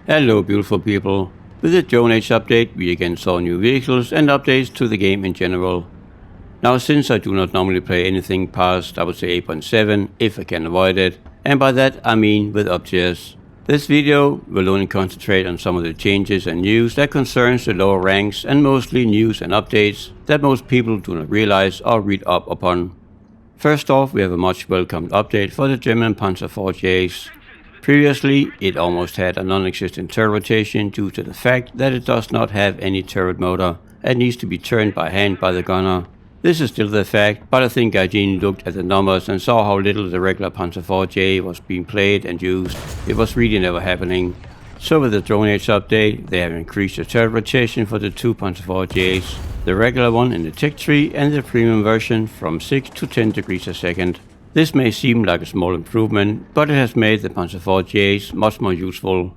Hello beautiful people. With the Drone Age update we again saw new vehicles and updates to the game in general. Now since I do not normally play anything past I would say 8.7 if I can avoid it, and by that I mean with up tiers. This video will only concentrate on some of the changes and news that concerns the lower ranks and mostly news and updates that most people do not realize or read up upon. First off, we have a much welcomed update for the German Panzer IV Js. Previously, it almost had a non-existent turret rotation due to the fact that it does not have any turret motor and needs to be turned by hand by the gunner. This is still the fact, but I think Gaijin looked at the numbers and saw how little the regular Panzer IV J was being played and used. It was really never happening. So with the Drone Age update, they have increased the turret rotation for the two Panzer IV Js, the regular one in the tech tree and the premium version from 6 to 10 degrees a second. This may seem like a small improvement, but it has made the Panzer IV Js much more useful.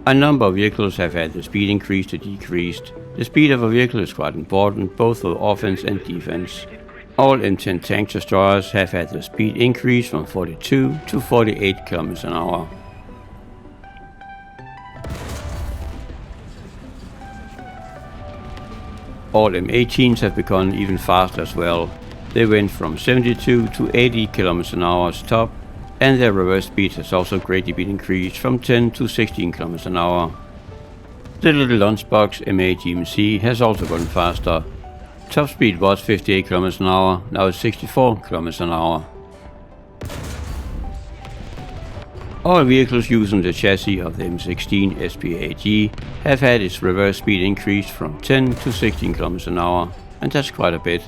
A number of vehicles have had the speed increased or decreased. The speed of a vehicle is quite important both for offense and defense. All M10 tank destroyers have had the speed increased from 42 to 48 km an hour. All M18s have become even faster as well. They went from 72 to 80 km an hour top, and their reverse speed has also greatly been increased from 10 to 16 km an hour. The little lunchbox MA GMC has also gotten faster. Top speed was 58 km an hour, now it's 64 km an hour. All vehicles using the chassis of the M16 SPAG have had its reverse speed increased from 10 to 16 km an hour, and that's quite a bit.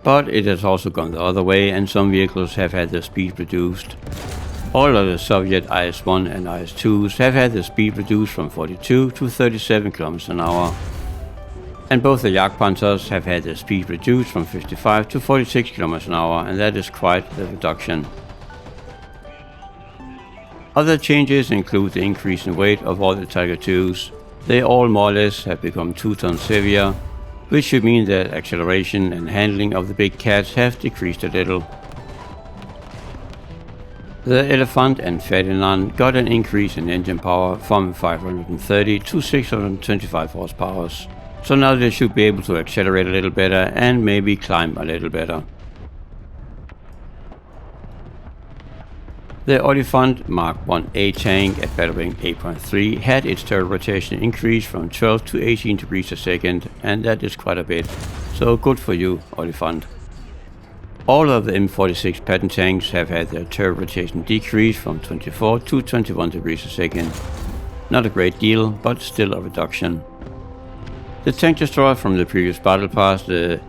But it has also gone the other way and some vehicles have had their speed reduced. All of the Soviet IS-1 and IS-2s have had their speed reduced from 42 to 37 km an hour. And both the Jagdpanzers have had their speed reduced from 55 to 46 km an hour, and that is quite the reduction. Other changes include the increase in weight of all the Tiger IIs. They all more or less have become 2 tons heavier, which should mean that acceleration and handling of the big cats have decreased a little. The Elephant and Ferdinand got an increase in engine power from 530 to 625 horsepower, so now they should be able to accelerate a little better and maybe climb a little better. The Oliphant Mark 1A tank at battle rank 8.3 had its turret rotation increased from 12 to 18 degrees a second, and that is quite a bit, so good for you, Oliphant. All of the M46 Patton tanks have had their turret rotation decreased from 24 to 21 degrees a second. Not a great deal, but still a reduction. The tank destroyer from the previous battle pass, the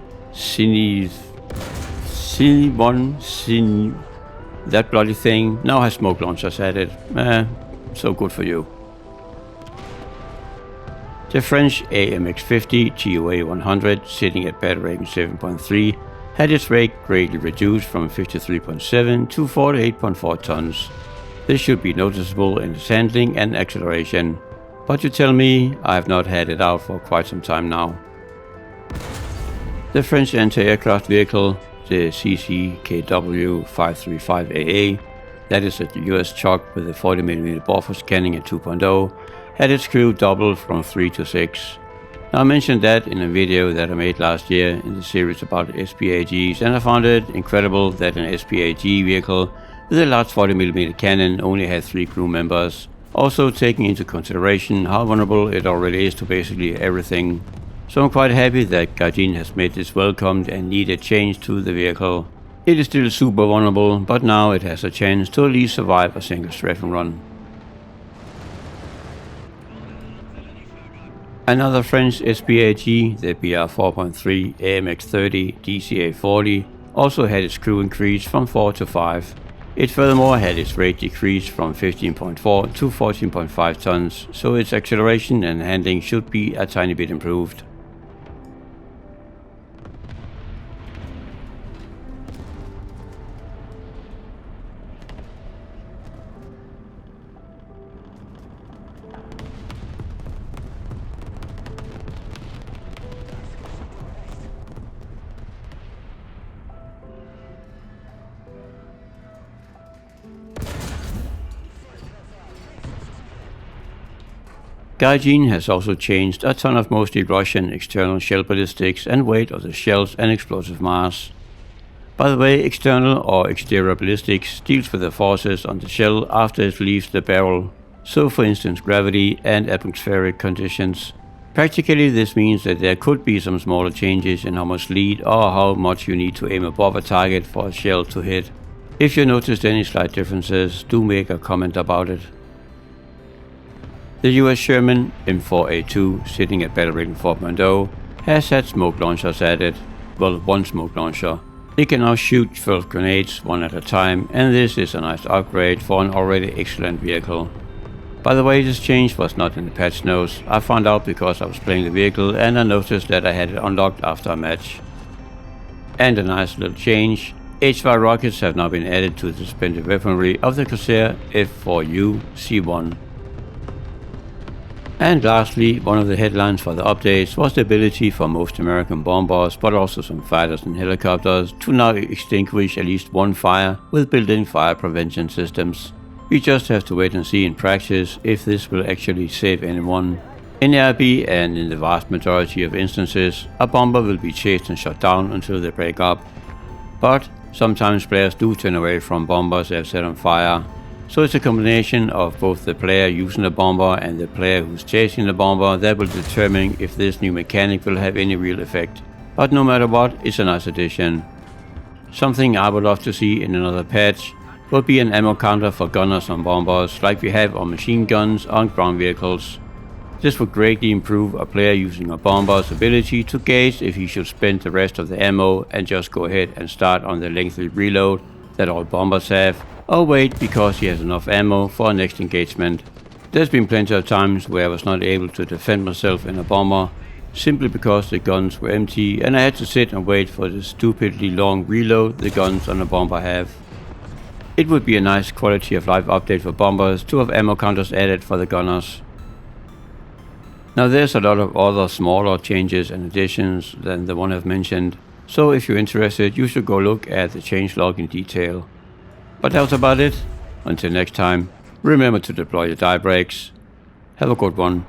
that bloody thing, now has smoke launchers at it. So good for you. The French AMX-50 GOA 100, sitting at battle rank 7.3, had its weight greatly reduced from 53.7 to 48.4 tons. This should be noticeable in its handling and acceleration, but you tell me, I have not had it out for quite some time now. The French anti-aircraft vehicle, the CCKW 535AA, that is a US truck with a 40mm bore for scanning at 2.0, had its crew doubled from 3 to 6. Now I mentioned that in a video that I made last year in the series about SPAGs, and I found it incredible that an SPAG vehicle with a large 40mm cannon only had 3 crew members, also taking into consideration how vulnerable it already is to basically everything. So I'm quite happy that Gaijin has made this welcomed and needed change to the vehicle. It is still super vulnerable, but now it has a chance to at least survive a single strafing run. Another French SPAG, the BR 4.3 AMX30 DCA40, also had its crew increased from 4 to 5. It furthermore had its rate decreased from 15.4 to 14.5 tons, so its acceleration and handling should be a tiny bit improved. Gaijin has also changed a ton of mostly Russian external shell ballistics and weight of the shells and explosive mass. By the way, external or exterior ballistics deals with the forces on the shell after it leaves the barrel, so for instance gravity and atmospheric conditions. Practically this means that there could be some smaller changes in how much lead or how much you need to aim above a target for a shell to hit. If you noticed any slight differences, do make a comment about it. The US Sherman M4A2 sitting at Battle Rating 4.0 has had smoke launchers added, well, one smoke launcher. It can now shoot 12 grenades one at a time, and this is a nice upgrade for an already excellent vehicle. By the way, this change was not in the patch notes. I found out because I was playing the vehicle and I noticed that I had it unlocked after a match. And a nice little change, HY rockets have now been added to the suspended weaponry of the Corsair F4U C1. And lastly, one of the headlines for the updates was the ability for most American bombers, but also some fighters and helicopters, to now extinguish at least one fire with built-in fire prevention systems. We just have to wait and see in practice if this will actually save anyone. In ARB and in the vast majority of instances, a bomber will be chased and shot down until they break up. But sometimes players do turn away from bombers they have set on fire. So it's a combination of both the player using the bomber and the player who's chasing the bomber that will determine if this new mechanic will have any real effect. But no matter what, it's a nice addition. Something I would love to see in another patch would be an ammo counter for gunners on bombers like we have on machine guns on ground vehicles. This would greatly improve a player using a bomber's ability to gauge if he should spend the rest of the ammo and just go ahead and start on the lengthy reload that all bombers have, or wait because he has enough ammo for our next engagement. There's been plenty of times where I was not able to defend myself in a bomber simply because the guns were empty and I had to sit and wait for the stupidly long reload the guns on a bomber have. It would be a nice quality of life update for bombers to have ammo counters added for the gunners. Now there's a lot of other smaller changes and additions than the one I've mentioned, so if you're interested you should go look at the changelog in detail. But that was about it. Until next time, remember to deploy your die brakes. Have a good one.